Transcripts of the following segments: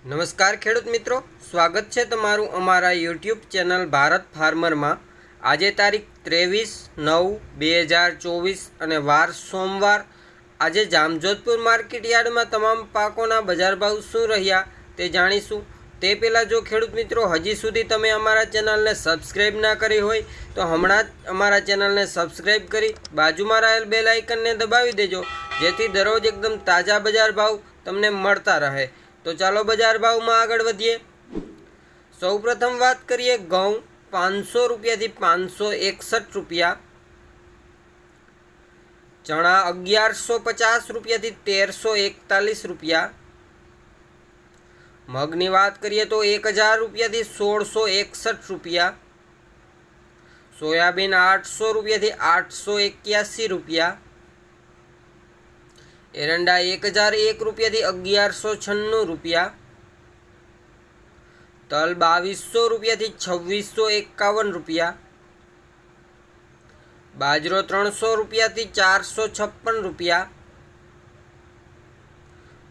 નમસ્કાર ખેડૂત મિત્રો, સ્વાગત છે તમારું અમારા યુટ્યુબ ચેનલ ભારત ફાર્મરમાં। આજે તારીખ 23/9/2024 અને વાર સોમવાર। આજે જામજોધપુર માર્કેટ યાર્ડમાં તમામ પાકોના બજાર ભાવ શું રહ્યા તે જાણીશું। તે પહેલાં જો ખેડૂત મિત્રો હજી સુધી તમે અમારા ચેનલને સબસ્ક્રાઈબ ના કરી હોય તો હમણાં જ અમારા ચેનલને સબસ્ક્રાઈબ કરી બાજુમાં રહેલ બેલ આઇકનને દબાવી દેજો, જેથી દરરોજ એકદમ તાજા બજાર ભાવ તમને મળતા રહે। તો ચાલો બજાર ભાવમાં આગળ વધીએ। સૌપ્રથમ વાત કરીએ ઘઉં 500 રૂપિયાથી 561 રૂપિયા, ચણા 1150 રૂપિયાથી 1341 રૂપિયા, મગની વાત કરીએ તો 1000 રૂપિયાથી 1661 રૂપિયા, સોયાબીન 800 રૂપિયાથી 881 રૂપિયા, एरंडा 1001 રૂપિયાથી 1196 રૂપિયા, तल 2200 રૂપિયાથી 2651 રૂપિયા, बाजरो 300 રૂપિયાથી 456 રૂપિયા,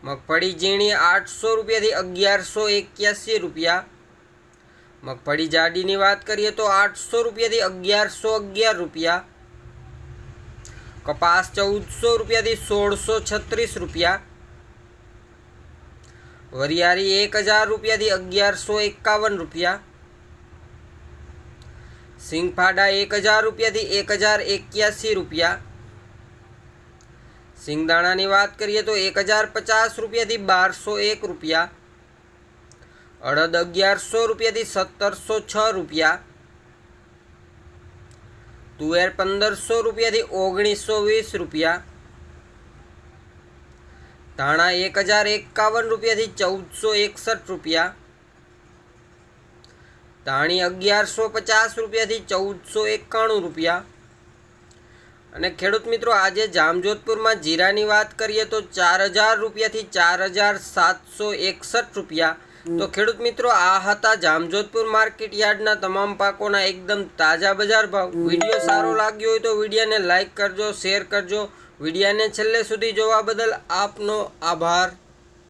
મગફળી ઝીણી 800 રૂપિયાથી 1181 રૂપિયા, મગફળી જાડીની વાત કરીએ તો 800 રૂપિયાથી 1111 રૂપિયા, कपास 1400 રૂપિયાથી 1636 રૂપિયા, वरियारी 1000 રૂપિયાથી 1151 રૂપિયા, सिंगफाड़ा 1000 રૂપિયાથી 1081 રૂપિયા, सिंगदाणाની વાત કરીએ તો 1050 રૂપિયાથી 1201 રૂપિયા, અડદ 1100 રૂપિયાથી 1706 રૂપિયા, तुवेर 1500 રૂપિયાથી 1920 રૂપિયા, धाणा 1051 રૂપિયાથી 1461 રૂપિયા, धाणी 1150 રૂપિયાથી 1491 રૂપિયા। અને ખેડૂત મિત્રો આજે જામજોધપુરમાં જીરાની વાત કરીએ તો 4000 રૂપિયાથી 4761 રૂપિયા। तो खेडूत मित्रों आ हता जामजोधपुर मार्केट यार्डना तमाम पाकोना एकदम ताजा बजार भाव। विडियो सारो लाग्यो होय तो विडियोने लाइक करजो, शेर करजो। विडियोने छेल्ले सुधी जोवा बदल आपनो आभार।